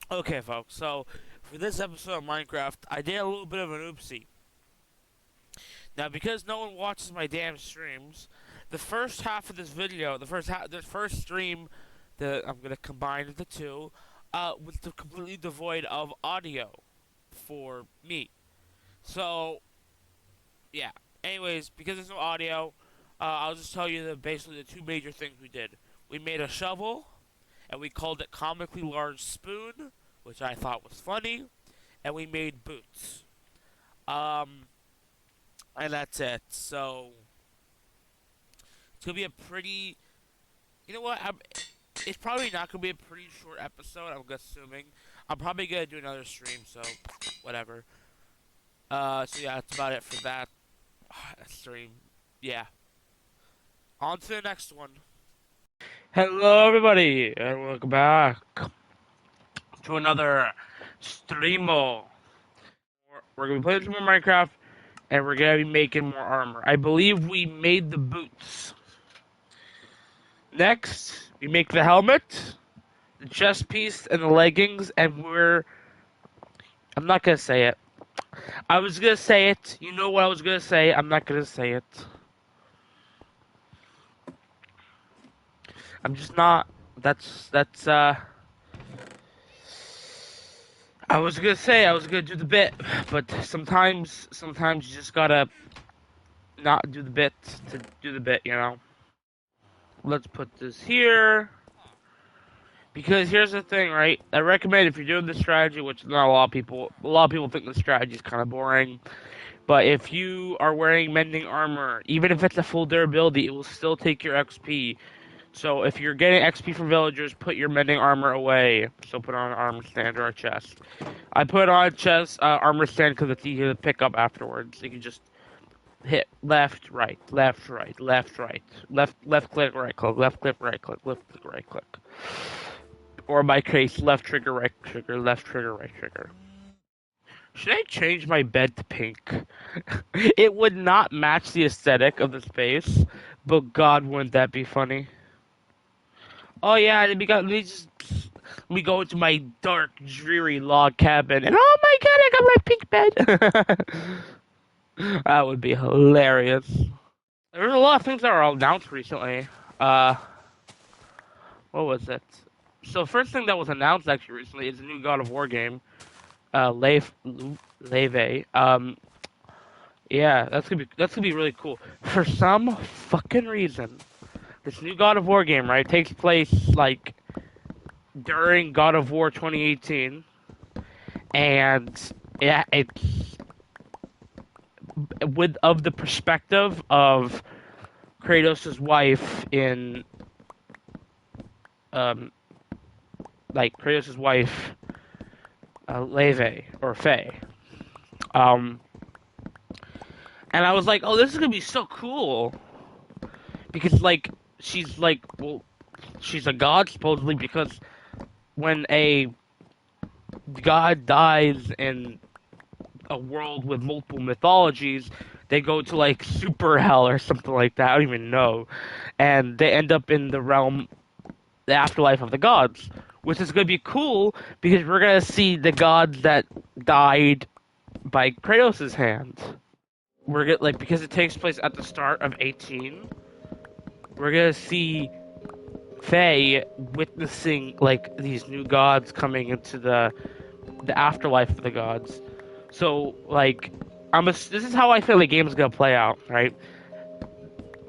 Okay, folks, so for this episode of Minecraft, I did a little bit of an oopsie. Now, because no one watches my damn streams, the first half of this video, the first stream that I'm gonna combine the two, was completely devoid of audio for me. So, yeah. Anyways, because there's no audio, I'll just tell you basically the two major things we did. We made a shovel, and we called it Comically Large Spoon, which I thought was funny, and we made boots. Um, and that's it. So it's gonna be a pretty. You know what? It's probably not gonna be a pretty short episode. I'm assuming. I'm probably gonna do another stream. So whatever. So yeah, that's about it for that stream. Yeah. On to the next one. Hello, everybody, and welcome back to another streamo. We're gonna be playing some more Minecraft, and we're gonna be making more armor. I believe we made the boots. Next, we make the helmet, the chest piece, and the leggings, and I'm not gonna say it. I was gonna say it. You know what I was gonna say. I'm not gonna say it. I'm just not. That's. I was gonna say I was gonna do the bit, but sometimes you just gotta not do the bit to do the bit, you know? Let's put this here. Because here's the thing, right? I recommend if you're doing this strategy, which not a lot of people think the strategy is kind of boring. But if you are wearing mending armor, even if it's a full durability, it will still take your XP. So if you're getting XP from villagers, put your mending armor away. So put on an armor stand or a chest. I put on a chest armor stand because it's easier to pick up afterwards. You can just hit left, right, left, right, left, right, left click, right click, left click, right click, left click, right click. Or in my case, left trigger, right trigger, left trigger, right trigger. Should I change my bed to pink? It would not match the aesthetic of the space, but God, wouldn't that be funny? Oh yeah, we go into my dark, dreary log cabin, and oh my God, I got my pink bed. That would be hilarious. There's a lot of things that are announced recently. Uh, what was it? So first thing that was announced actually recently is a new God of War game. Leve. Yeah, that's gonna be really cool. For some fucking reason, this new God of War game, right, takes place like during God of War 2018, and yeah, it's with of the perspective of Kratos' wife in um like Kratos' wife Leve or Faye. Um, and I was like, oh, this is gonna be so cool because like she's a god supposedly because when a god dies in a world with multiple mythologies, they go to like super hell or something like that. I don't even know, and they end up in the realm, the afterlife of the gods, which is gonna be cool because we're gonna see the gods that died by Kratos' hand. We're gonna like because it takes place at the start of 18. We're gonna see Faye witnessing like these new gods coming into the afterlife of the gods. So like this is how I feel the game is gonna play out, right?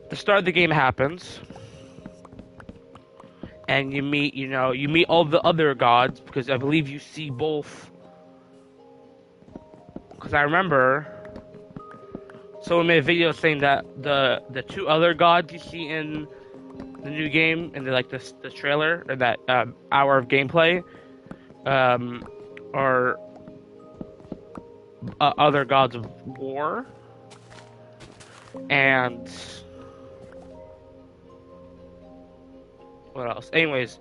The start of the game happens, and you meet all the other gods because I believe you see both. Because I remember someone made a video saying that the two other gods you see in the new game and the trailer or that hour of gameplay um, are other gods of war and what else? Anyways,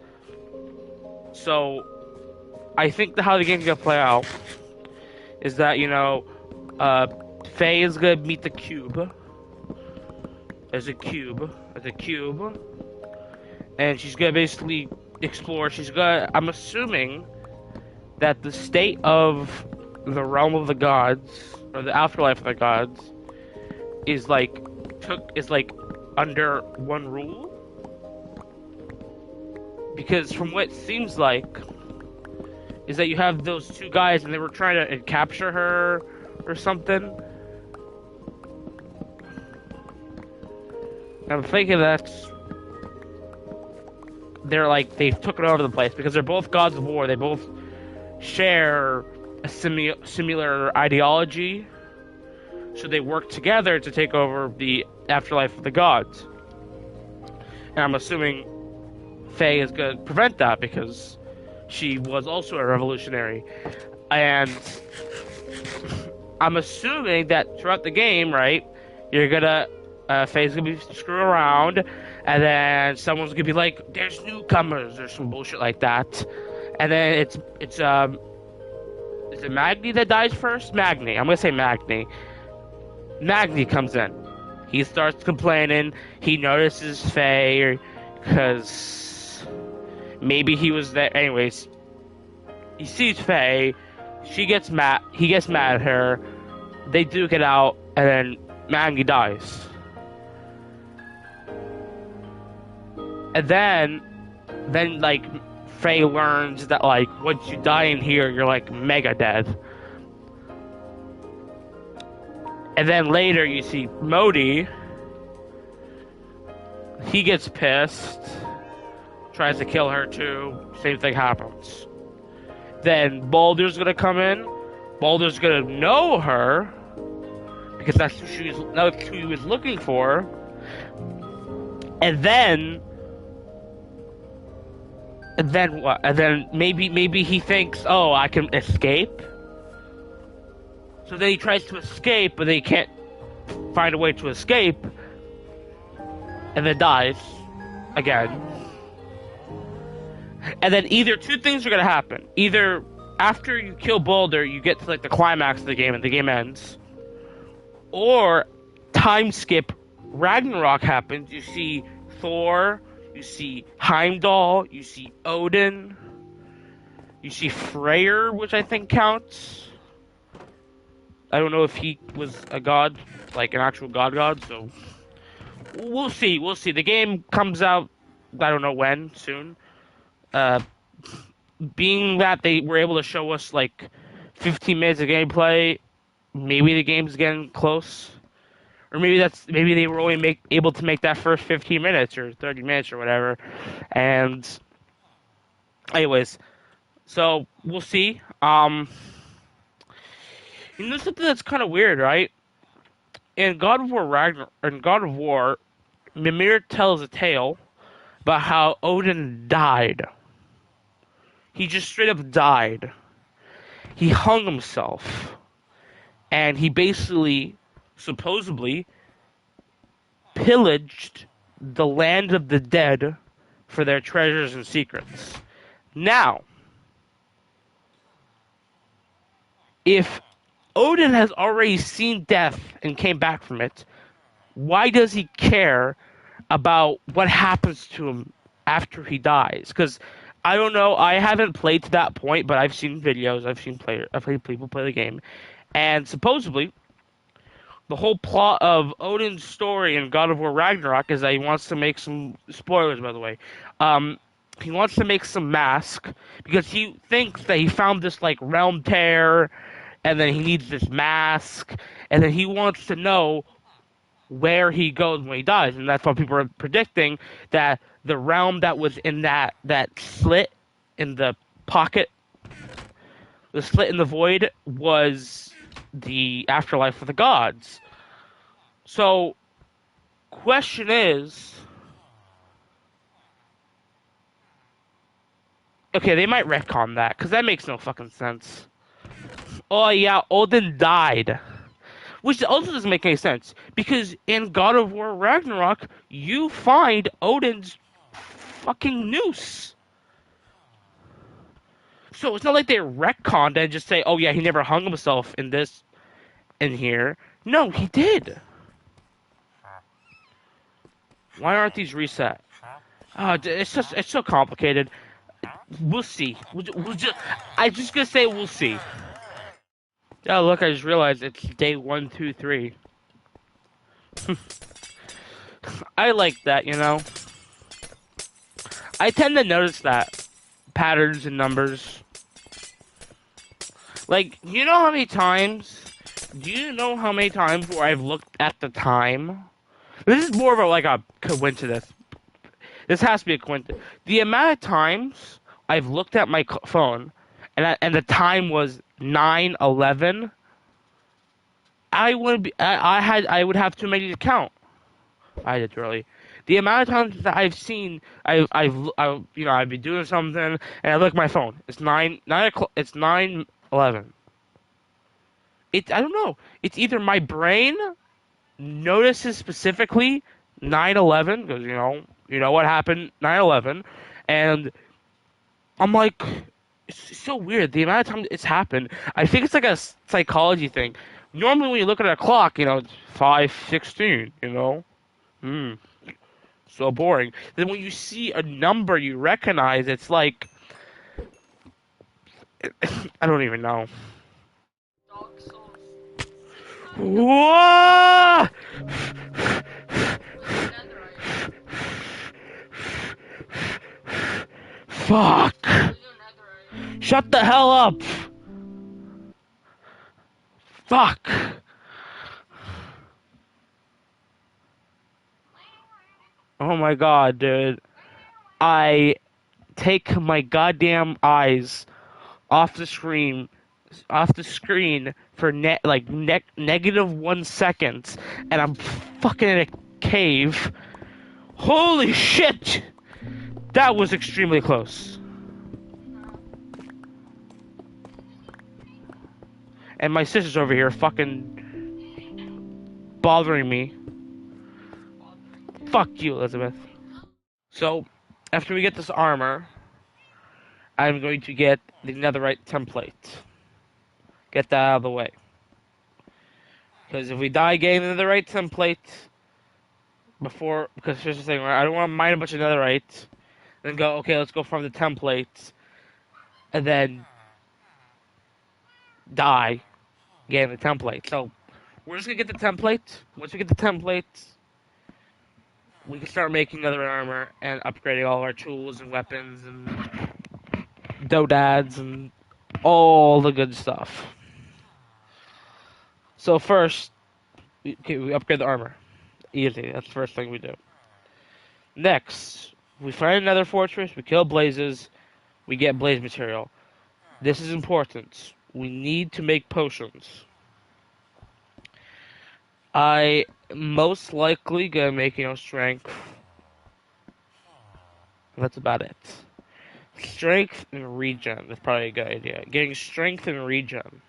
so I think how the game's gonna play out is that uh, Faye is gonna meet the cube as a cube, and she's gonna basically explore. I'm assuming that the state of the realm of the gods or the afterlife of the gods is like under one rule, because from what it seems like is that you have those two guys and they were trying to capture her or something. I'm thinking that's they've took it over the place because they're both gods of war. They both share a similar ideology, so they work together to take over the afterlife of the gods. And I'm assuming Faye is going to prevent that because she was also a revolutionary. And I'm assuming that throughout the game, right, you're gonna Faye's gonna be screwing around, and then someone's gonna be like, "There's newcomers," or some bullshit like that, and then it's is it Magni that dies first? Magni. I'm gonna say Magni. Magni comes in. He starts complaining. He notices Faye because maybe he was there. Anyways, he sees Faye. She gets mad. He gets mad at her. They duke it out, and then Magni dies. And then like Faye learns that like once you die in here, you're like mega dead. And then later you see Modi. He gets pissed, tries to kill her too. Same thing happens. Then Baldur's gonna come in. Baldur's gonna know her because that's who he was looking for. And then what? And then maybe he thinks, oh, I can escape. So then he tries to escape, but he can't find a way to escape, and then dies again. And then either two things are gonna happen. Either after you kill Baldur, you get to like the climax of the game and the game ends, or time skip Ragnarok happens. You see Thor, you see Heimdall, you see Odin, you see Freyr, which I think counts. I don't know if he was a god, like an actual god, so we'll see. We'll see. The game comes out, I don't know when, soon. Being that they were able to show us like 15 minutes of gameplay, maybe the game's getting close. Or maybe they were only able to make that first 15 minutes or 30 minutes or whatever. And anyways, so we'll see. You know something that's kind of weird, right? In God of War, Mimir tells a tale about how Odin died. He just straight up died. He hung himself. And he basically, supposedly, pillaged the land of the dead for their treasures and secrets. Now, if Odin has already seen death and came back from it, why does he care about what happens to him after he dies? Because I don't know, I haven't played to that point, but I've seen videos, I've seen people play the game, and supposedly the whole plot of Odin's story in God of War Ragnarok is that he wants to make some spoilers, by the way. He wants to make some mask because he thinks that he found this like realm tear, and then he needs this mask, and then he wants to know where he goes when he dies, and that's why people are predicting that the realm that was in that slit in the pocket, the slit in the void, was the afterlife of the gods. So, question is, okay, they might retcon that because that makes no fucking sense. Oh yeah, Odin died. Which also doesn't make any sense. Because in God of War Ragnarok, you find Odin's fucking noose. So it's not like they retconned and just say, oh yeah, he never hung himself in here. No, he did. Why aren't these reset? It's so complicated. We'll see. We'll just, I just gonna say we'll see. Oh, look, I just realized it's day 123. I like that, you know? I tend to notice that. Patterns and numbers. Like, you know how many times? Do you know how many times where I've looked at the time? This is more of like a coincidence. This has to be a coincidence. The amount of times I've looked at my phone and the time was 9:11, I would have too many to count. I did really. The amount of times that I've seen, I've been doing something and I look at my phone. It's 9 o'clock. It's 9:11. I don't know. It's either my brain notices specifically 9/11 because you know what happened 9/11, and I'm like, it's so weird the amount of time it's happened. I think it's like a psychology thing. Normally when you look at a clock, it's 5:16. Hmm. So boring. Then when you see a number you recognize, it's like I don't even know. Whoa! Fuck! Shut the hell up! Fuck! Oh my god, dude. I take my goddamn eyes off the screen for negative 1 second, and I'm fucking in a cave. Holy shit! That was extremely close. And my sister's over here fucking bothering me. Fuck you, Elizabeth. So, after we get this armor, I'm going to get the netherite template. Get that out of the way. Because if we die getting the netherite template because here's the thing, right? I don't want to mine a bunch of netherite, then go, okay, let's go farm the templates, and then die getting the template. So, we're just gonna get the template. Once we get the template, we can start making netherite armor and upgrading all our tools and weapons and doodads and all the good stuff. So first, we upgrade the armor. Easy. That's the first thing we do. Next, we find another fortress. We kill blazes. We get blaze material. This is important. We need to make potions. I most likely gonna make strength. That's about it. Strength and regen is probably a good idea. Getting strength and regen.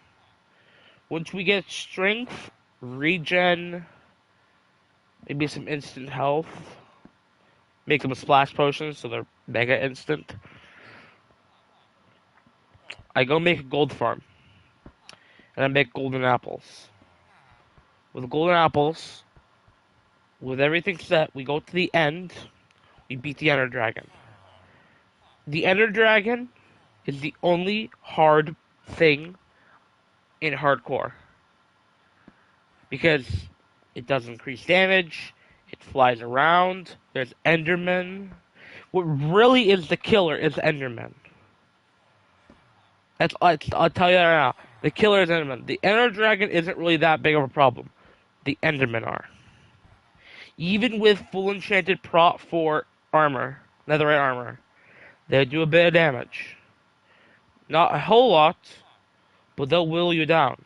Once we get strength, regen, maybe some instant health. Make them a splash potion so they're mega instant. I go make a gold farm. And I make golden apples. With golden apples, with everything set, we go to the end. We beat the Ender Dragon. The Ender Dragon is the only hard thing in hardcore. Because it does increase damage, it flies around, there's Endermen. What really is the killer is Enderman. I'll tell you that right now. The killer is Enderman. The Ender Dragon isn't really that big of a problem. The Endermen are. Even with full enchanted prot 4 armor, netherite armor, they do a bit of damage. Not a whole lot, but they'll whittle you down.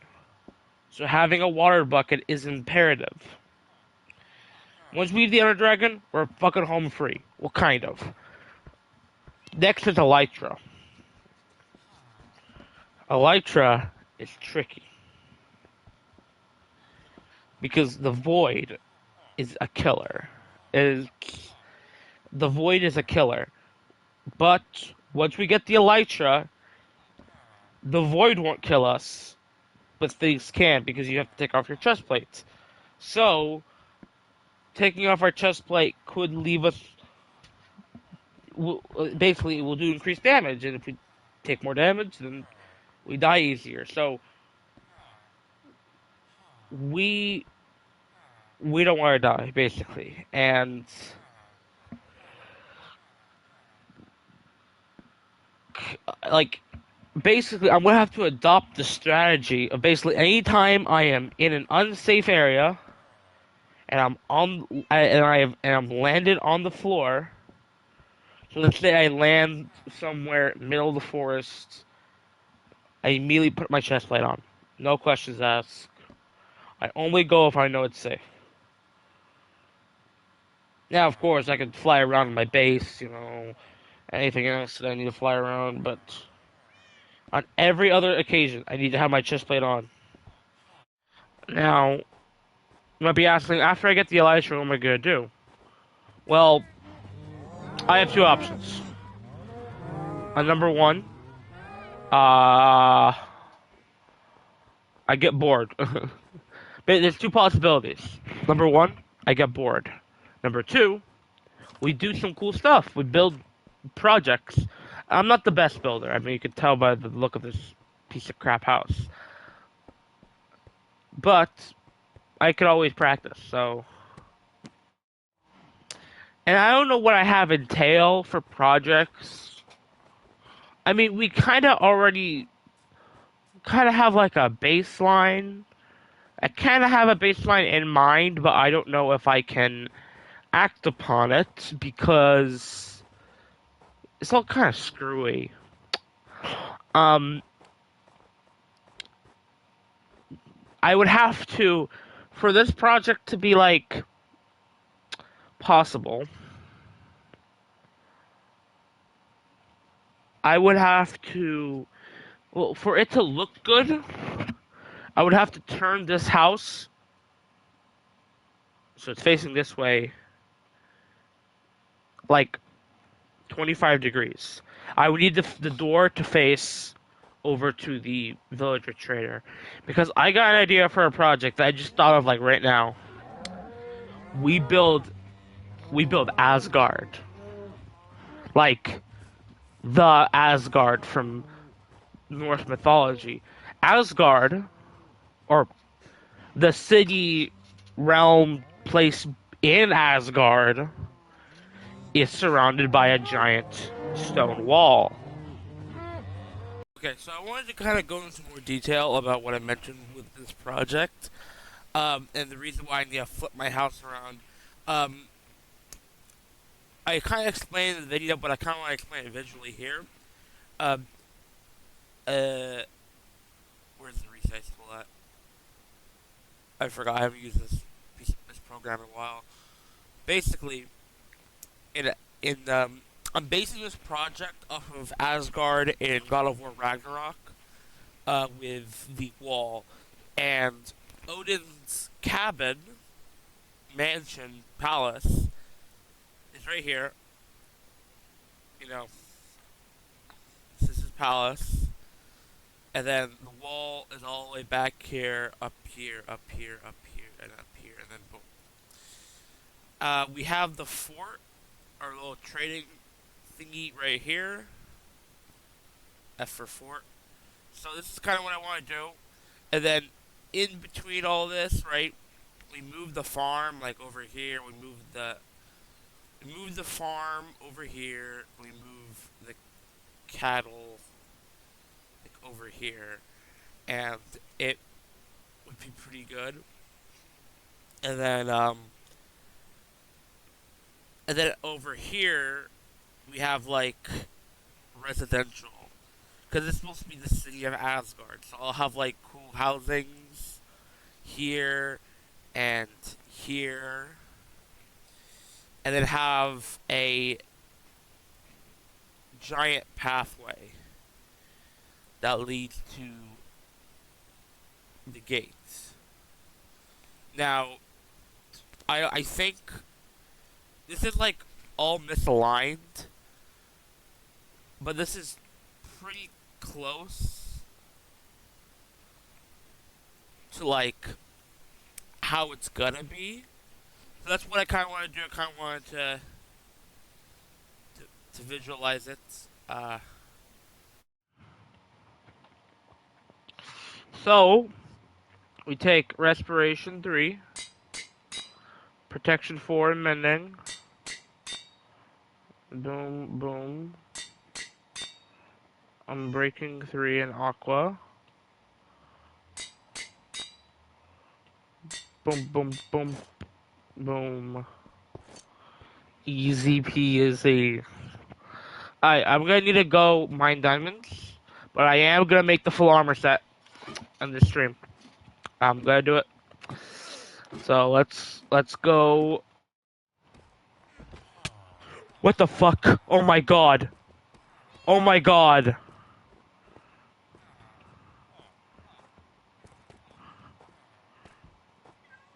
So having a water bucket is imperative. Once we beat the Ender Dragon, we're fucking home free. Well, kind of. Next is Elytra. Elytra is tricky. Because the Void is a killer. The Void is a killer. But once we get the Elytra, the Void won't kill us. But things can, because you have to take off your chest plates. So, taking off our chest plate could leave us basically it will do increased damage, and if we take more damage, then we die easier. So we we don't want to die basically, and like basically I'm gonna have to adopt the strategy of basically anytime I am in an unsafe area and I'm landed on the floor. So let's say I land somewhere middle of the forest. I immediately put my chest plate on. No questions asked. I only go if I know it's safe. Now, of course, I can fly around my base, anything else that I need to fly around, but on every other occasion, I need to have my chest plate on. Now, you might be asking, after I get the Elytra, what am I gonna do? Well, I have two options. Number one, uh, I get bored. But there's two possibilities. Number one, I get bored. Number two, we do some cool stuff. We build projects. I'm not the best builder. I mean, you can tell by the look of this piece of crap house. But I could always practice. So, and I don't know what I have in tail for projects. I mean, we kind of have like a baseline. I kind of have a baseline in mind, but I don't know if I can act upon it because it's all kind of screwy. Um, I would have to, for this project to be like possible, I would have to, well, for it to look good, I would have to turn this house so it's facing this way, like 25 degrees. I would need the door to face over to the villager trader because I got an idea for a project that I just thought of like right now. We build we build Asgard, like the Asgard from Norse mythology. Asgard, or the city realm place in Asgard, is surrounded by a giant stone wall. Okay, so I wanted to kind of go into more detail about what I mentioned with this project, and the reason why I need to flip my house around. Um, I kind of explained in the video, but I kind of want to explain it visually here. Um, uh, where's the resize tool at? I forgot. I haven't used this program in a while. Basically, in in I'm basing this project off of Asgard in God of War Ragnarok, with the wall, and Odin's cabin, mansion, palace is right here. You know, this is his palace, and then the wall is all the way back here, up here, up here, up here, and up here, and then boom. We have the fort, our little trading thingy right here. F for fort. So this is kind of what I want to do. And then in between all this, right, we move the farm like over here. We move the farm over here. We move the cattle like over here, and it would be pretty good. And then over here we have like residential because it's supposed to be the city of Asgard. So I'll have like cool housings here and here, and then have a giant pathway that leads to the gates. Now, I think this is like all misaligned, but this is pretty close to like how it's gonna be. So that's what I kind of want to do. I kind of wanted to to visualize it. So we take respiration 3, protection 4 in mending. Boom, boom. Unbreaking 3 in aqua. Boom, boom, boom, boom. Easy peasy. Alright, I'm gonna need to go mine diamonds, but I am gonna make the full armor set on this stream. I'm gonna do it. So let's go. What the fuck? Oh my god. Oh my god.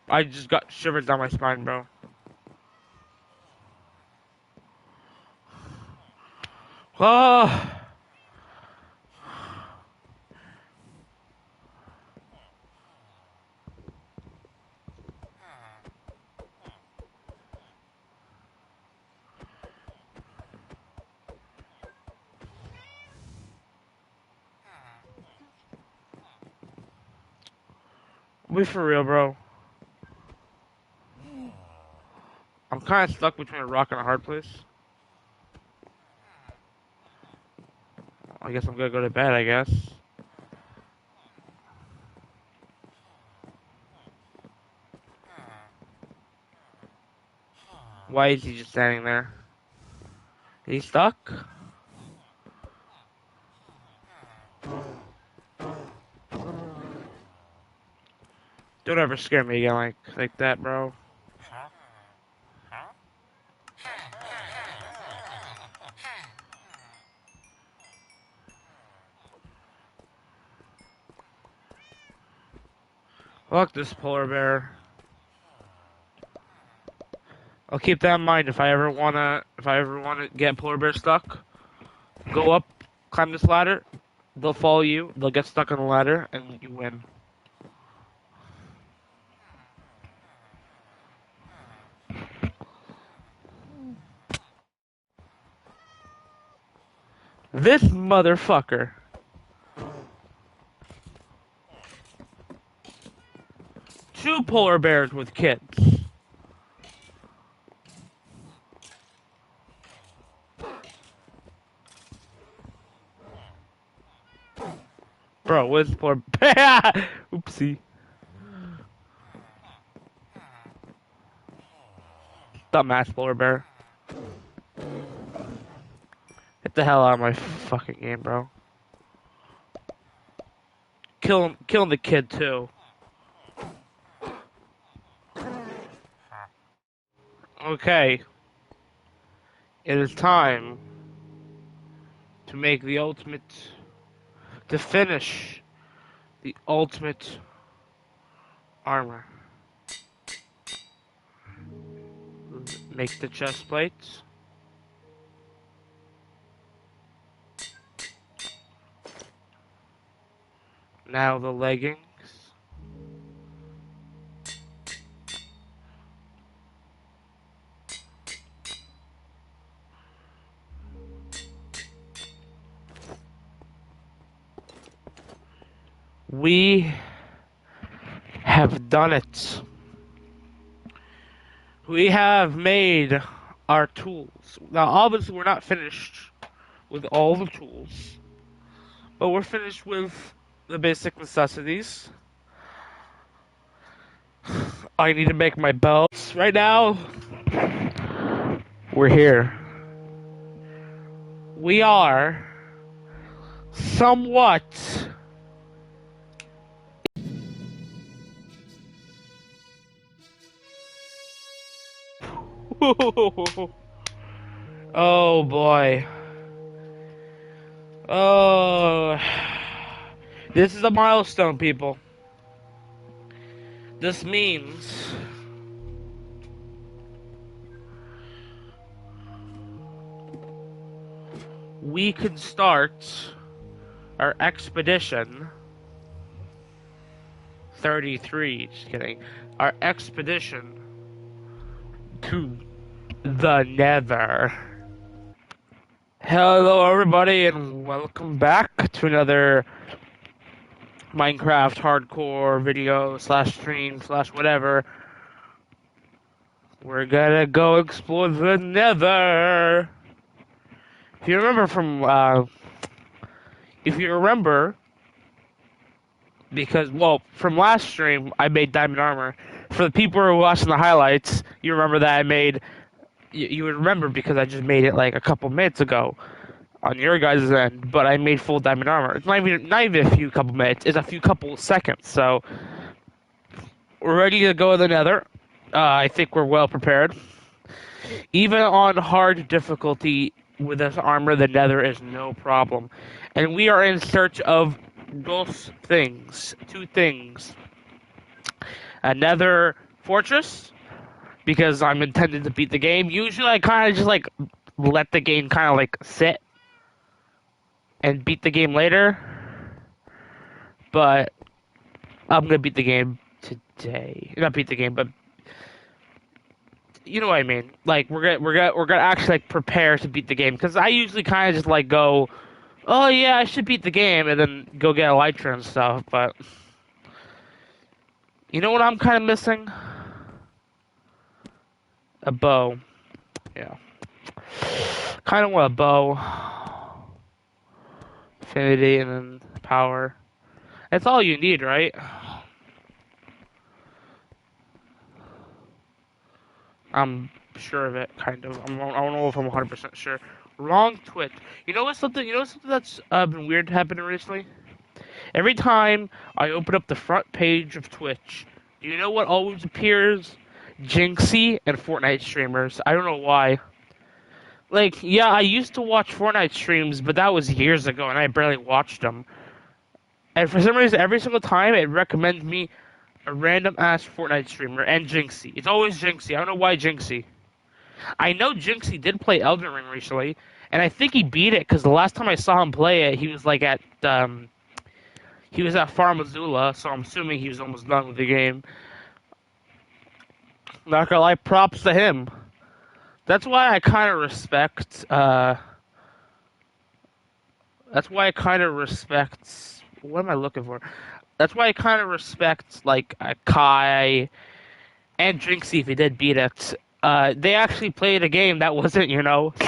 I just got shivers down my spine, bro. Oh. Be for real, bro. I'm kind of stuck between a rock and a hard place. I guess I'm gonna go to bed, I guess. Why is he just standing there? Is he stuck? Don't ever scare me again like that, bro. Fuck this polar bear. I'll keep that in mind if I ever wanna get polar bear stuck. Go up, climb this ladder. They'll follow you. They'll get stuck on the ladder, and you win. This motherfucker. Two polar bears with kids. Bro, where's the polar bear? Oopsie. Dumbass polar bear. Get the hell out of my fucking game, bro. Killing the kid too. Okay. It is time to make the ultimate, to finish the ultimate armor. Make the chest plates. Now the leggings. We have done it. We have made our tools. Now, obviously, we're not finished with all the tools, but we're finished with the basic necessities. I need to make my belts. Right now, we're here. We are somewhat oh boy. Oh, this is a milestone, people. This means we can start our expedition 33, just kidding. Our expedition to the Nether. Hello, everybody, and welcome back to another Minecraft hardcore video slash stream slash whatever. We're gonna go explore the Nether. If you remember from, if you remember, because from last stream I made diamond armor. For the people who are watching the highlights, you remember that I made. You would remember because I just made it like a couple minutes ago on your guys' end, but I made full diamond armor. It's not even a few couple minutes. It's a few couple seconds. So we're ready to go to the Nether. I think we're well prepared. Even on hard difficulty with this armor, the Nether is no problem, and we are in search of those things. Two things: a Nether fortress, because I'm intended to beat the game. Usually, I kind of just like let the game kind of like sit and beat the game later, but I'm gonna beat the game today. Not beat the game, but you know what I mean. Like we're gonna actually like prepare to beat the game because I usually kind of just like go, oh yeah, I should beat the game, and then go get a elytra and stuff. But you know what I'm kind of missing? A bow. Yeah, kind of want a bow, affinity, and then power. That's all you need, right? I'm sure of it, kind of. I don't know if I'm 100% sure. Wrong Twitch. You know what something? You know something that's been weird happening recently? Every time I open up the front page of Twitch, do you know what always appears? Jinxie and Fortnite streamers. I don't know why. Like, yeah, I used to watch Fortnite streams, but that was years ago, and I barely watched them. And for some reason, every single time it recommends me a random ass Fortnite streamer and Jinxie. It's always Jinxie. I don't know why Jinxie. I know Jinxie did play Elden Ring recently, and I think he beat it because the last time I saw him play it, he was like at he was at Farm Azula, so I'm assuming he was almost done with the game. Not gonna lie, props to him. That's why I kind of respect. That's why I kind of respect. What am I looking for? That's why I kind of respect like Kai and Jinxie if he did beat it. They actually played a game that wasn't,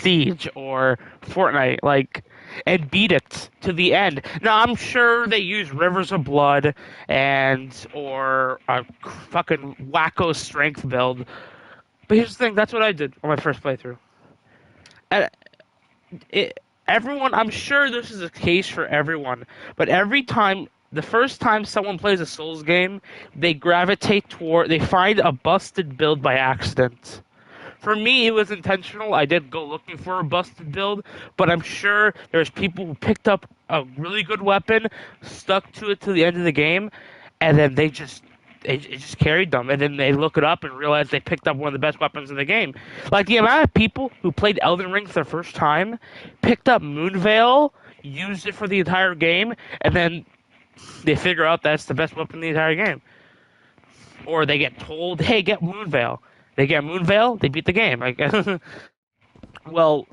Siege or Fortnite, like, and beat it to the end. Now, I'm sure they used Rivers of Blood or a fucking wacko strength build. But here's the thing, that's what I did on my first playthrough. And everyone, I'm sure this is the case for everyone, but the first time someone plays a Souls game, they find a busted build by accident. For me, it was intentional. I did go looking for a busted build, but I'm sure there's people who picked up a really good weapon, stuck to it to the end of the game, and then it just carried them. And then they look it up and realize they picked up one of the best weapons in the game. Like the amount of people who played Elden Ring for the first time, picked up Moonveil, used it for the entire game, and then they figure out that's the best weapon in the entire game. Or they get told, "Hey, get Moonveil." They get Moonveil, they beat the game. I guess. Well,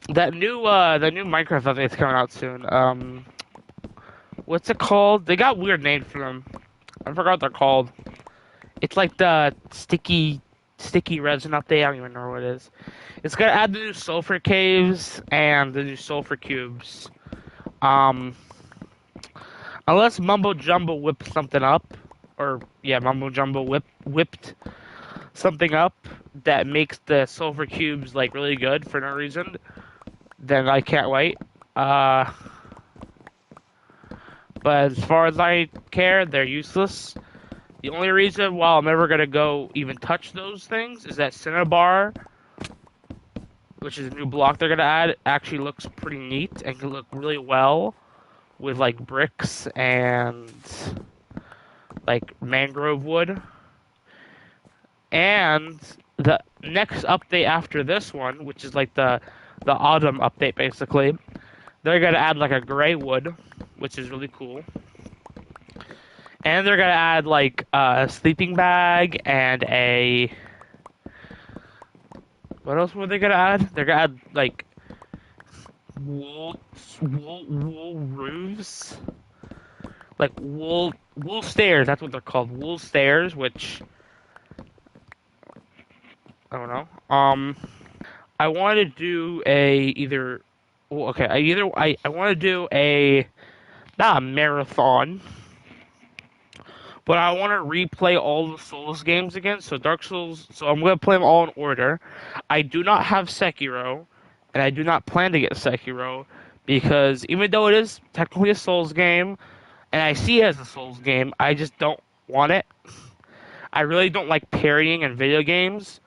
that new Minecraft update's coming out soon. What's it called? They got weird names for them. I forgot what they're called. It's like the sticky resin update. I don't even know what it is. It's gonna add the new sulfur caves and the new sulfur cubes. Um, unless Mumbo Jumbo whipped something up, or yeah, Mumbo Jumbo whipped something up that makes the sulfur cubes like really good for no reason, then I can't wait. But as far as I care, they're useless. The only reason why I'm ever gonna go even touch those things is that Cinnabar, which is a new block they're gonna add, actually looks pretty neat and can look really well with like bricks and like mangrove wood. And the next update after this one, which is like the autumn update basically, they're gonna add like a gray wood, which is really cool. And they're gonna add like a sleeping bag and a what else were they gonna add? They're gonna add like wool roofs, like wool stairs. That's what they're called, wool stairs. Which I don't know. I want to do a either. Well, okay, I want to do a not a marathon, but I want to replay all the Souls games again. So Dark Souls. So I'm gonna play them all in order. I do not have Sekiro, and I do not plan to get Sekiro because even though it is technically a Souls game, and I see it as a Souls game, I just don't want it. I really don't like parrying in video games,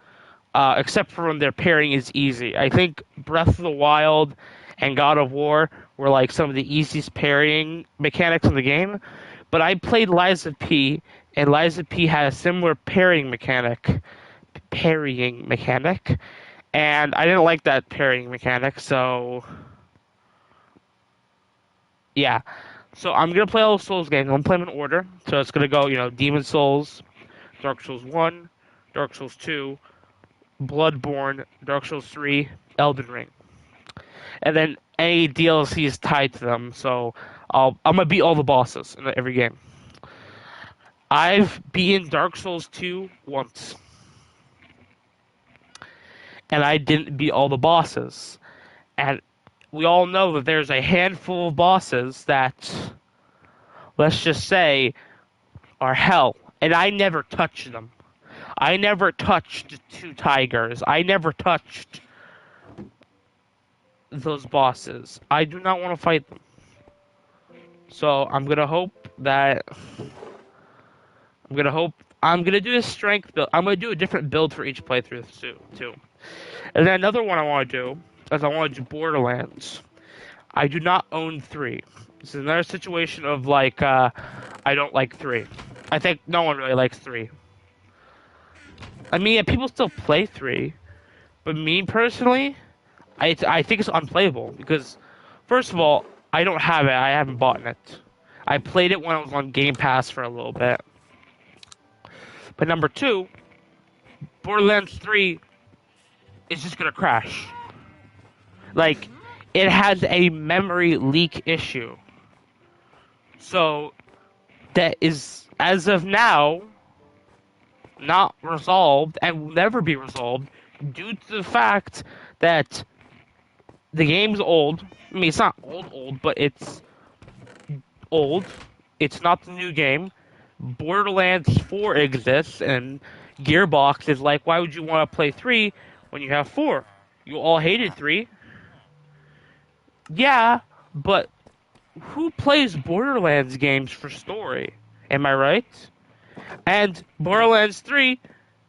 except for when their pairing is easy. I think Breath of the Wild and God of War were like some of the easiest parrying mechanics in the game. But I played Lies of P, and Lies of P had a similar parrying mechanic, and I didn't like that parrying mechanic. So yeah, so I'm gonna play all the Souls games. I'm gonna play them in order. So it's gonna go, Demon Souls, Dark Souls 1, Dark Souls 2, Bloodborne, Dark Souls 3, Elden Ring. And then any DLC is tied to them. So I'm gonna beat all the bosses in every game. I've beaten Dark Souls 2 once, and I didn't beat all the bosses. And we all know that there's a handful of bosses that, let's just say, are hell, and I never touched them. I never touched two tigers. I never touched those bosses. I do not want to fight them. So I'm gonna do a strength build. I'm gonna do a different build for each playthrough too. And then another one I want to do is I want to do Borderlands. I do not own 3. This is another situation of like I don't like 3. I think no one really likes 3. I mean, yeah, people still play 3, but me personally, I think it's unplayable because, first of all, I don't have it. I haven't bought it. I played it when I was on Game Pass for a little bit. But number 2, Borderlands 3 is just gonna crash. Like, it has a memory leak issue. So, that is, as of now, not resolved and will never be resolved due to the fact that the game's old. I mean, it's not old, but it's old. It's not the new game. Borderlands 4 exists, and Gearbox is like, why would you want to play 3 when you have 4? You all hated 3. Yeah, but who plays Borderlands games for story? Am I right? And Borderlands 3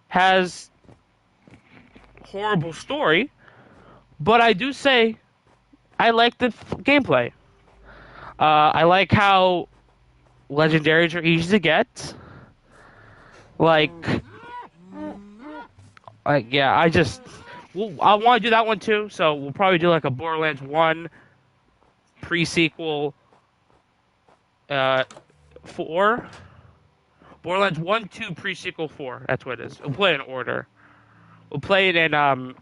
has horrible story, but I do say I like the gameplay. I like how legendaries are easy to get. Like yeah, I want to do that one too. So we'll probably do like a Borderlands 1 pre-sequel, 4. Borderlands 1, 2, pre-sequel 4. That's what it is. We'll play it in order. We'll play it in I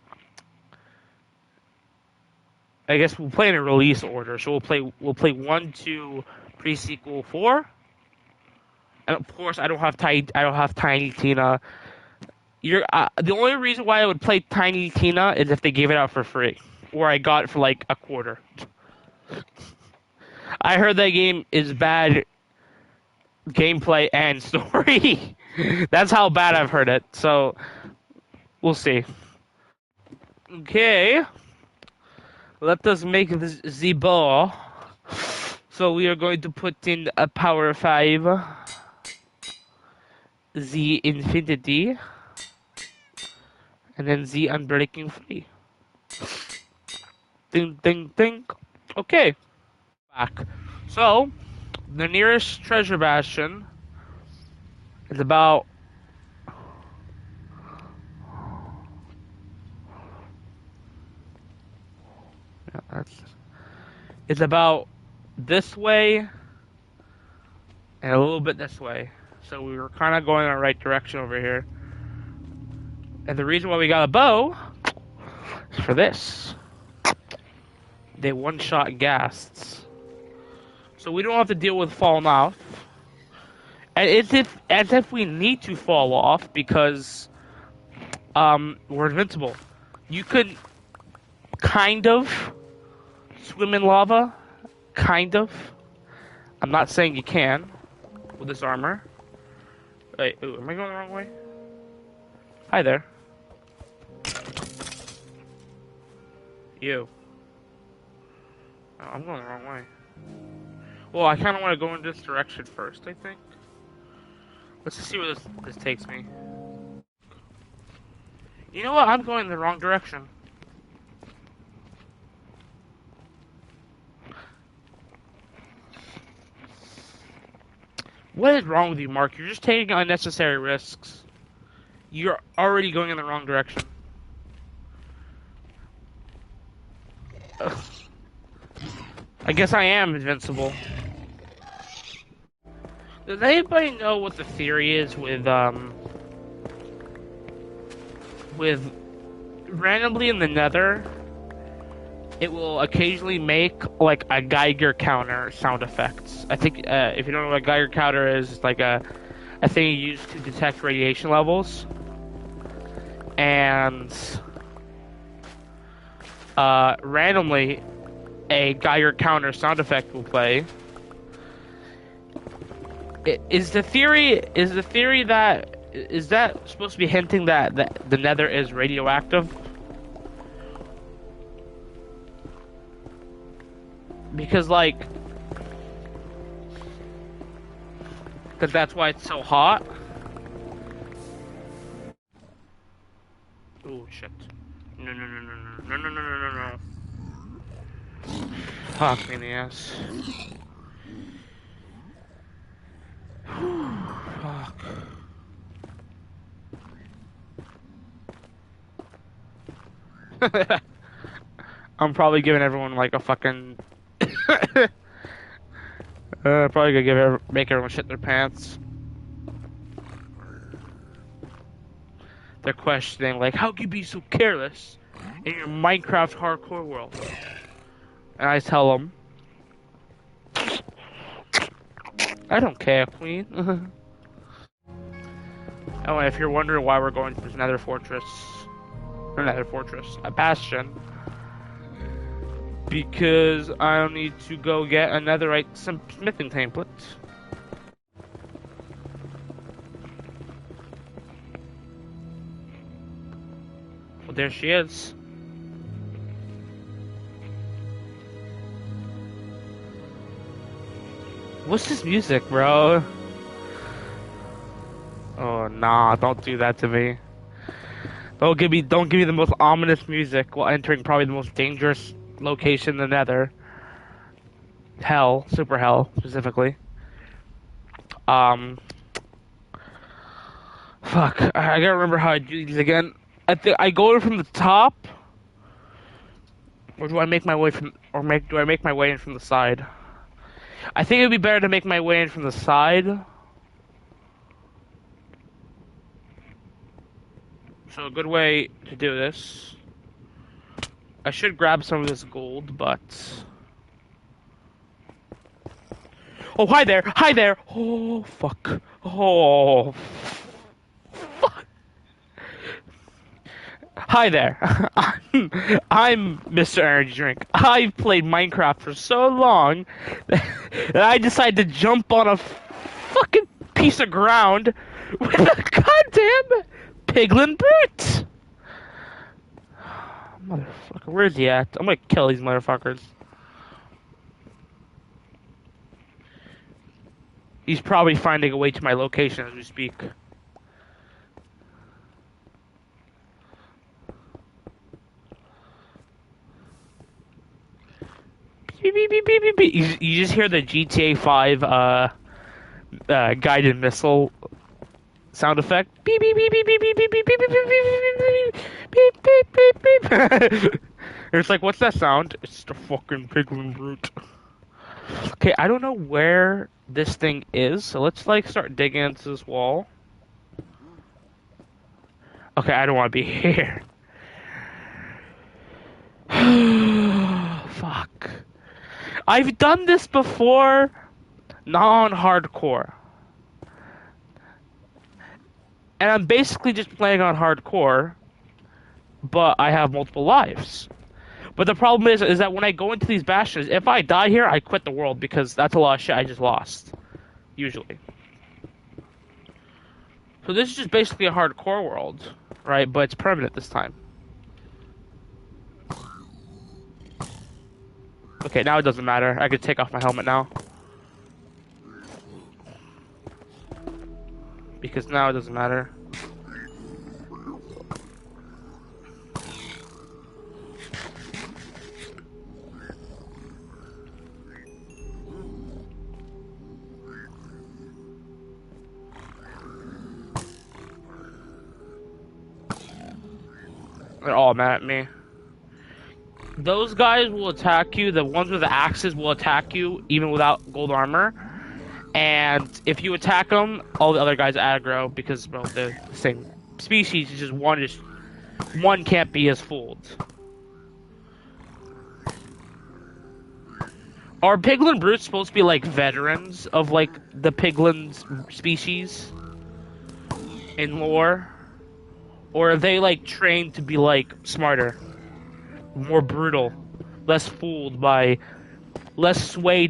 guess we'll play in a release order. So we'll play 1, 2, pre-sequel 4. And of course, I don't have Tiny Tina. The only reason why I would play Tiny Tina is if they gave it out for free, or I got it for like a quarter. I heard that game is bad gameplay and story. That's how bad I've heard it. So we'll see. Okay, let us make the ball. So we are going to put in a power 5, the infinity, and then the unbreaking free. Ding, ding, ding. Okay. Back. So, the nearest treasure bastion is about... It's about this way and a little bit this way. So we were kind of going in the right direction over here. And the reason why we got a bow is for this. They one-shot ghasts. So we don't have to deal with falling off. And as if we need to fall off because we're invincible. You could kind of swim in lava, kind of. I'm not saying you can with this armor. Wait, ooh, am I going the wrong way? Hi there. You. Oh, I'm going the wrong way. Well, I kind of want to go in this direction first, I think. Let's just see where this takes me. You know what? I'm going the wrong direction. What is wrong with you, Mark? You're just taking unnecessary risks. You're already going in the wrong direction. I guess I am invincible. Does anybody know what the theory is with randomly in the Nether? It will occasionally make like a Geiger counter sound effects. I think if you don't know what a Geiger counter is, it's like a thing you use to detect radiation levels. And randomly, a Geiger counter sound effect will play. Is the theory that supposed to be hinting that the Nether is radioactive? Because that's why it's so hot. Oh shit! No! Fuck me in the ass. Fuck. I'm probably giving everyone like a fucking. Probably gonna make everyone shit their pants. They're questioning like, how could you be so careless in your Minecraft hardcore world? And I tell them, I don't care, Queen. Oh, and if you're wondering why we're going to this Nether fortress, a bastion, because I'll need to go get a netherite smithing template. Well, there she is. What's this music, bro? Oh nah, don't do that to me. Don't give me the most ominous music while entering probably the most dangerous location in the Nether. Hell, super hell, specifically. Fuck, I gotta remember how I do these again. I think I go in from the top, or do I make my way from, do I make my way in from the side? I think it'd be better to make my way in from the side. So a good way to do this. I should grab some of this gold, but... Oh, hi there! Hi there! Oh, fuck. Oh, fuck. Hi there. I'm Mr. Energy Drink. I've played Minecraft for so long that I decided to jump on a fucking piece of ground with a goddamn piglin brute! Motherfucker, where's he at? I'm gonna kill these motherfuckers. He's probably finding a way to my location as we speak. Beep, beep, beep, beep, beep, beep. You just hear the GTA 5 guided missile sound effect. Beep beep beep beep beep beep beep beep beep beep beep beep beep beep beep. It's like, what's that sound? It's the fucking piglin brute. Okay, I don't know where this thing is, so let's like start digging into this wall. Okay, I don't want to be here. Fuck. Fuck. I've done this before, not on hardcore. And I'm basically just playing on hardcore, but I have multiple lives. But the problem is that when I go into these bastions, if I die here, I quit the world because that's a lot of shit I just lost. Usually. So this is just basically a hardcore world, right? But it's permanent this time. Okay, now it doesn't matter. I can take off my helmet now. Because now it doesn't matter. They're all mad at me. Those guys will attack you. The ones with the axes will attack you even without gold armor. And if you attack them, all the other guys aggro because, well, they're the same species. It's just one can't be as fooled. Are piglin brutes supposed to be like veterans of like the piglin species in lore? Or are they like trained to be like smarter, more brutal, less swayed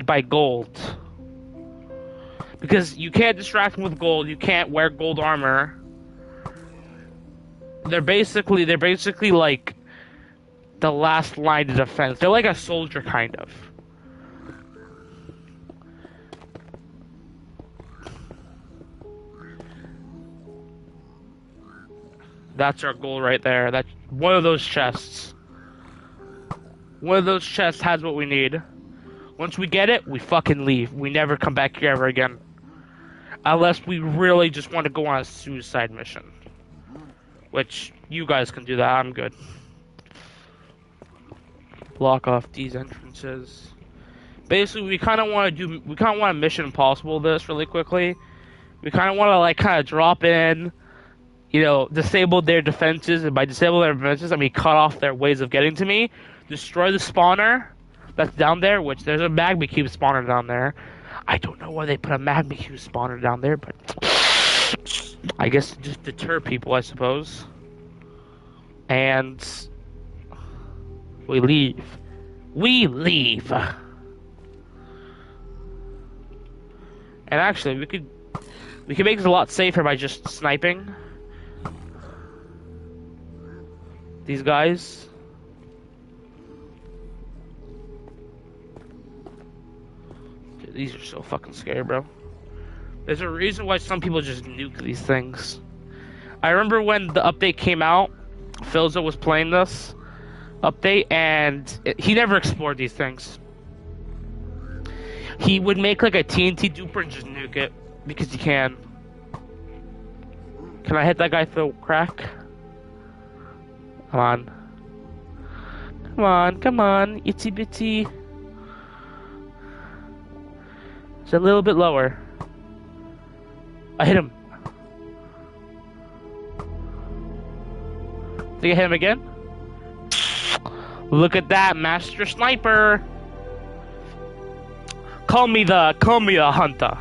by gold? Because you can't distract them with gold, you can't wear gold armor. They're basically like the last line of defense. They're like a soldier kind of. That's our goal right there. That's one of those chests. One of those chests has what we need. Once we get it, we fucking leave. We never come back here ever again. Unless we really just want to go on a suicide mission. Which, you guys can do that. I'm good. Block off these entrances. Basically, we kind of want to Mission Impossible this really quickly. We kind of want to drop in, disable their defenses, and by disable their defenses, I mean cut off their ways of getting to me. Destroy the spawner that's down there, which there's a magma cube spawner down there. I don't know why they put a magma cube spawner down there, but I guess just deter people, I suppose. And we leave. We leave. And actually, we could make this a lot safer by just sniping these guys. Dude, these are so fucking scary, bro. There's a reason why some people just nuke these things. I remember when the update came out, Philza was playing this update, and he never explored these things. He would make like a TNT duper and just nuke it, because he can. Can I hit that guy through a crack? Come on. Come on, come on, itsy bitsy. It's a little bit lower. I hit him. Think I hit him again? Look at that, Master Sniper. Call me the hunter.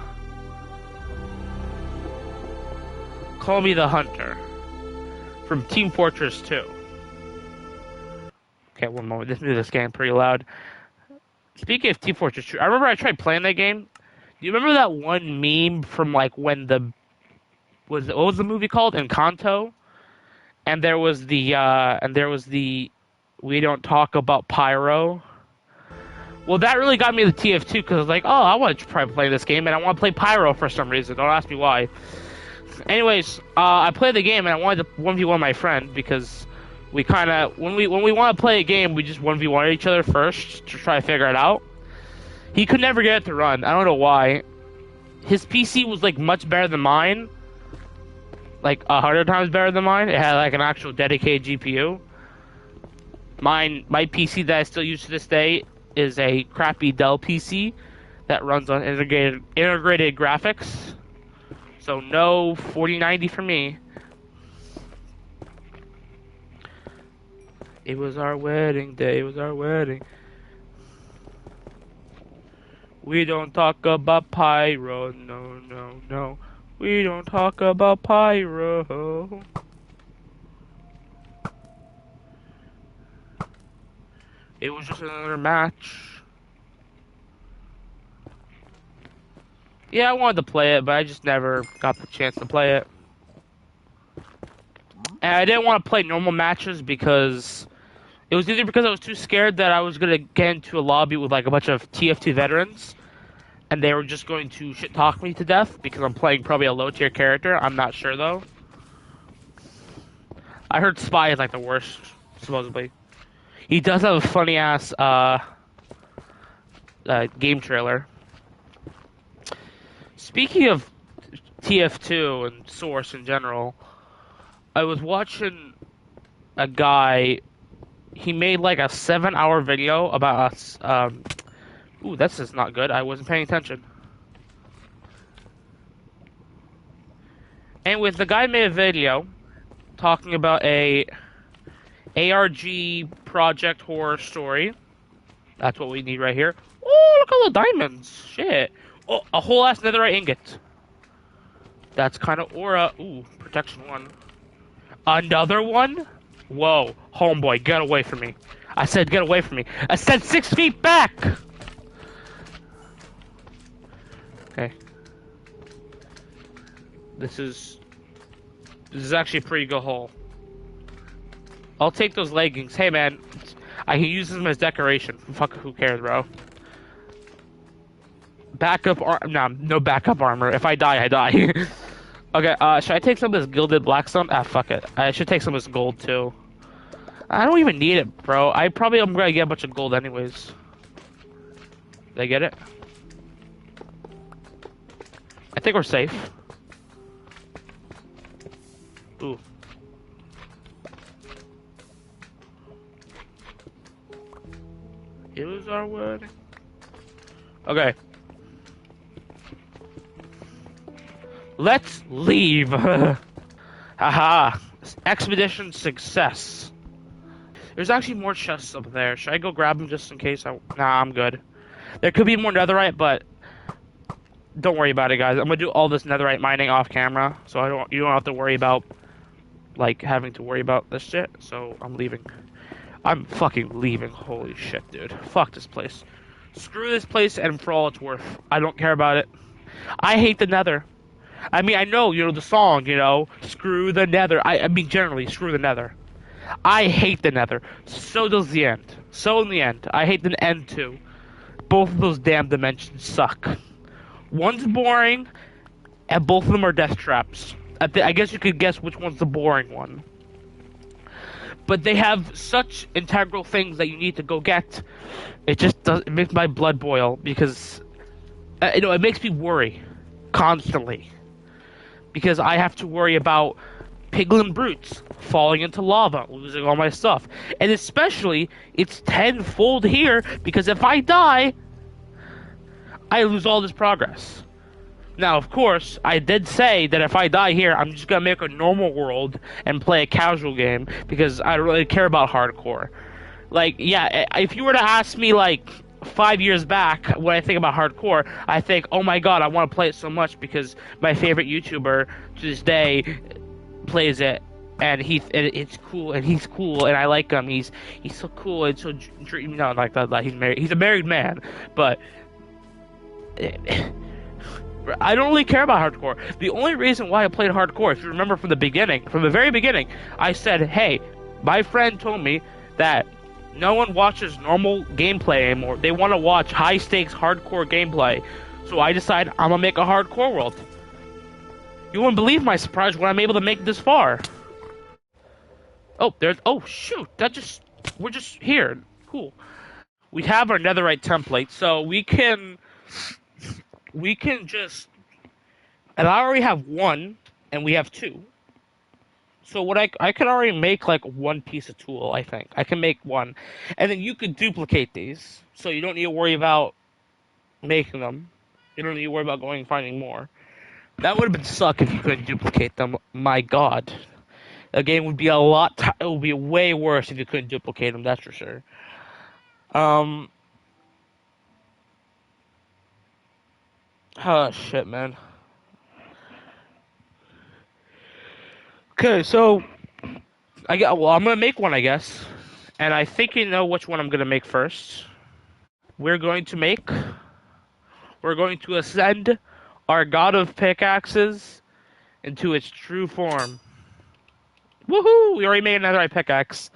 Call me the hunter. From Team Fortress 2. Okay, one moment. This music's getting pretty loud. Speaking of Team Fortress 2, I remember I tried playing that game. Do you remember that one meme from like when what was the movie called? Encanto? And there was the we don't talk about pyro. Well, that really got me the TF2 because I was like, oh, I want to try playing this game and I want to play pyro for some reason. Don't ask me why. Anyways, I played the game and I wanted to 1v1 my friend because we kind of when we want to play a game, we just 1v1 each other first to try to figure it out. He could never get it to run. I don't know why. His PC was like much better than mine. Like 100 times better than mine. It had like an actual dedicated GPU. My PC that I still use to this day is a crappy Dell PC that runs on integrated graphics. So no 4090 for me. It was our wedding day. It was our wedding. We don't talk about pyro, no, no, no. We don't talk about pyro. It was just another match. Yeah, I wanted to play it, but I just never got the chance to play it. And I didn't want to play normal matches because it was either because I was too scared that I was gonna get into a lobby with like a bunch of TF2 veterans, and they were just going to shit talk me to death because I'm playing probably a low tier character. I'm not sure though. I heard Spy is like the worst, supposedly. He does have a funny ass game trailer. Speaking of TF2 and Source in general, I was watching a guy. He made like a 7-hour video about us. Ooh, that's just not good. I wasn't paying attention. And with the guy made a video talking about a ARG project horror story. That's what we need right here. Oh, look at all the diamonds. Shit. Oh, a whole ass netherite ingot. That's kind of aura. Ooh, protection 1. Another one? Whoa. Homeboy, get away from me. I said get away from me. I said 6 feet back! Okay. This is actually a pretty good hole. I'll take those leggings. Hey man, I can use them as decoration. Fuck, who cares, bro? No backup armor. If I die, I die. Okay, should I take some of this gilded blackstone? Ah, fuck it. I should take some of this gold, too. I don't even need it, bro. I'm gonna get a bunch of gold anyways. Did I get it? I think we're safe. Ooh. Here's our word. Okay. Let's leave. Haha. Expedition success. There's actually more chests up there. Should I go grab them just in case? Nah, I'm good. There could be more netherite, but don't worry about it, guys. I'm gonna do all this netherite mining off camera, so you don't have to worry about like having to worry about this shit. So I'm leaving. I'm fucking leaving. Holy shit, dude. Fuck this place. Screw this place, and for all it's worth, I don't care about it. I hate the nether. I mean, I know, the song, screw the nether. I mean, generally, screw the nether. I hate the nether. So does the end. So in the end, I hate the end too. Both of those damn dimensions suck. One's boring, and both of them are death traps. I guess you could guess which one's the boring one. But they have such integral things that you need to go get. It makes my blood boil because, it makes me worry constantly. Because I have to worry about piglin brutes falling into lava, losing all my stuff. And especially, it's tenfold here, because if I die, I lose all this progress. Now, of course, I did say that if I die here, I'm just gonna make a normal world and play a casual game, because I don't really care about hardcore. Like, yeah, if you were to ask me, like, 5 years back, when I think about hardcore, I think, oh my god, I want to play it so much because my favorite YouTuber to this day plays it, and it's cool, and he's cool, and I like him. He's so cool and so not like that. Like he's married. He's a married man, but I don't really care about hardcore. The only reason why I played hardcore, if you remember from the very beginning, I said, hey, my friend told me that no one watches normal gameplay anymore. They want to watch high-stakes, hardcore gameplay. So I decided I'm gonna make a hardcore world. You wouldn't believe my surprise when I'm able to make it this far. Oh, shoot. We're just here. Cool. We have our netherite template, so we can just, and I already have one, and we have two. So what I could already make like one piece of tool, I think. I can make one. And then you could duplicate these. So you don't need to worry about making them. You don't need to worry about going and finding more. That would have been suck if you couldn't duplicate them. My god. The game would be it would be way worse if you couldn't duplicate them, that's for sure. Oh shit, man. Okay, so I'm gonna make one, I guess, and I think you know which one I'm gonna make first. We're going to make. We're going to ascend our god of pickaxes into its true form. Woohoo! We already made a netherite pickaxe.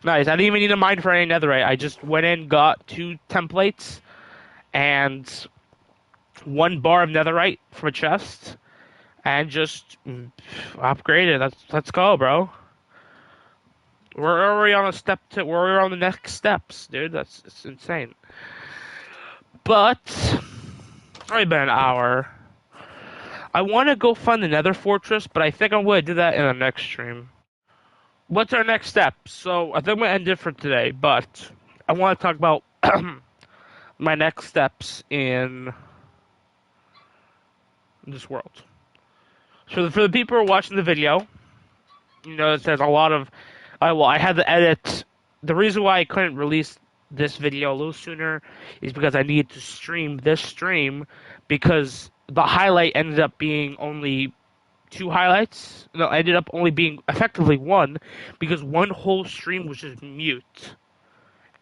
Nice. I didn't even need a mine for any netherite. I just went in, got 2 templates, and 1 bar of netherite from a chest, and just upgraded. Let's go, bro. We're already on a step to. We're already on the next steps, dude. It's insane. But it's already been an hour. I want to go find the Nether Fortress, but I think I'm going to do that in the next stream. What's our next step? So I think I'm going to end it for today, but I want to talk about my next steps in this world. So for the people who are watching the video, you know, it says a lot of. I had to edit. The reason why I couldn't release this video a little sooner is because I needed to stream this stream because the highlight ended up being only 2 highlights. No, ended up only being effectively 1 because one whole stream was just mute.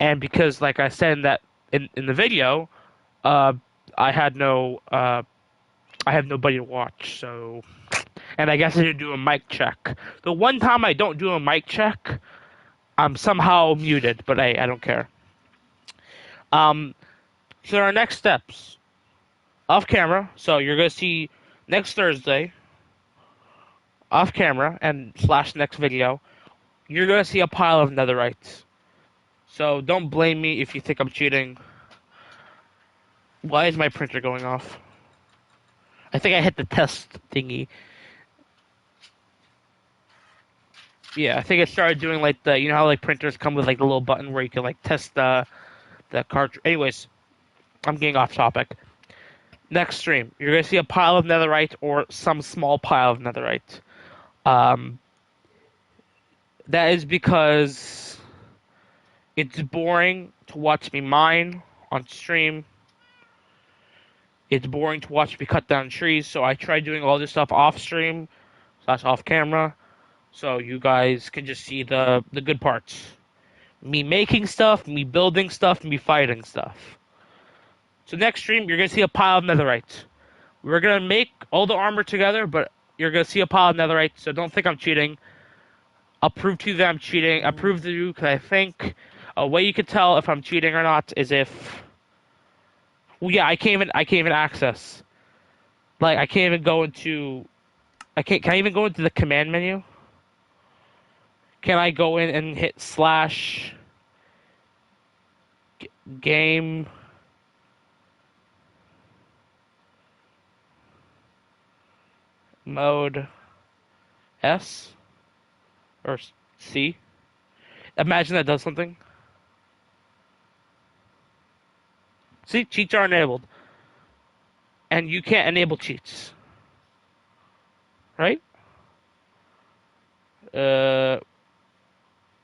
And because, like I said in that in the video, uh, I had no I have nobody to watch. So, and I guess I didn't do a mic check. The one time I don't do a mic check, I'm somehow muted, but I don't care. Um, so our next steps off camera. So you're gonna see next Thursday off camera and slash next video. You're gonna see a pile of netherites. So don't blame me if you think I'm cheating. Why is my printer going off? I think I hit the test thingy. Yeah, I think it started doing like the you know how like printers come with like the little button where you can like test the cartridge. Anyways, I'm getting off topic. Next stream, you're gonna see a pile of netherite or some small pile of netherite. Um, that is because it's boring to watch me mine on stream. It's boring to watch me cut down trees, so I try doing all this stuff off stream slash off camera, so you guys can just see the good parts. Me making stuff, me building stuff, me fighting stuff. So next stream, you're gonna see a pile of netherite. We're gonna make all the armor together, but you're gonna see a pile of netherite. So don't think I'm cheating. I'll prove to you that I'm cheating. I prove to you because I think a way you can tell if I'm cheating or not is if, well, yeah, I can't even access. Like I can't even go into. I can't. Can I even go into the command menu? Can I go in and hit slash game mode S or C? Imagine that does something. See, cheats are enabled, and you can't enable cheats, right? Uh,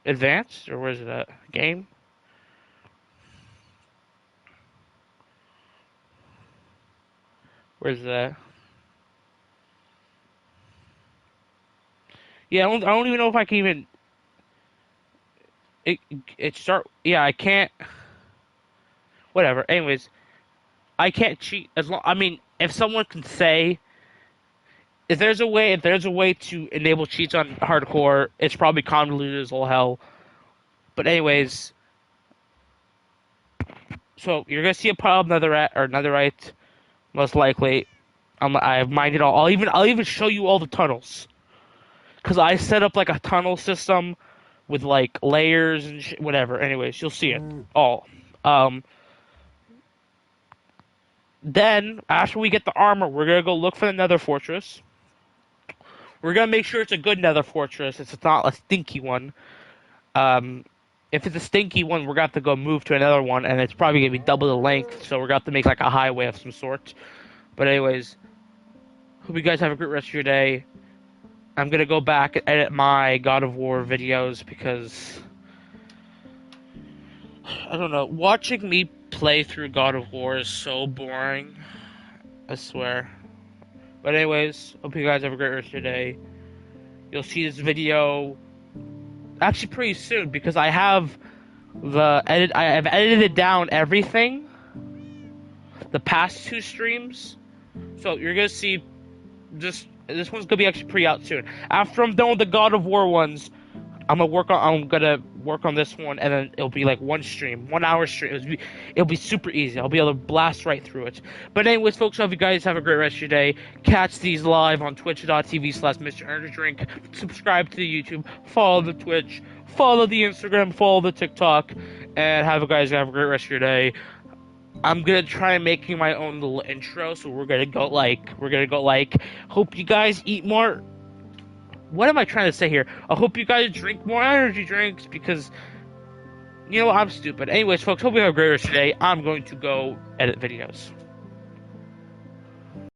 advanced or where is it at? Game. Where's that? Yeah, I don't even know if I can even. It it start. Yeah, I can't. Whatever. Anyways, I can't cheat as long. I mean, if someone can say if there's a way to enable cheats on hardcore, it's probably convoluted as all hell. But anyways, so you're gonna see a pile of netherite, most likely. I've mined it all. I'll even show you all the tunnels because I set up like a tunnel system with like layers and whatever. Anyways, you'll see it all. Um, then after we get the armor, we're gonna go look for the Nether Fortress. We're gonna make sure it's a good Nether Fortress. It's not a stinky one. Um, if it's a stinky one, we're gonna have to go move to another one, and it's probably gonna be double the length. So we're gonna have to make like a highway of some sort. But anyways, hope you guys have a great rest of your day. I'm gonna go back and edit my God of War videos because I don't know. Watching me play through God of War is so boring. I swear. But anyways, hope you guys have a great rest of your day. You'll see this video actually pretty soon because I have the edit. I have edited down everything, the past 2 streams. So you're gonna see this one's gonna be actually pretty out soon. After I'm done with the God of War ones, I'm gonna work on this one, and then it'll be like 1 stream, 1 hour stream. It'll be super easy. I'll be able to blast right through it. But anyways, folks, I hope you guys have a great rest of your day. Catch these live on twitch.tv/MrEnergyDrink. Subscribe to the YouTube, follow the Twitch, follow the Instagram, follow the TikTok, and have a great rest of your day. I'm gonna try making my own little intro, so we're gonna go like, hope you guys eat more. What am I trying to say here? I hope you guys drink more energy drinks because, I'm stupid. Anyways, folks, hope you have a great rest of your day. I'm going to go edit videos.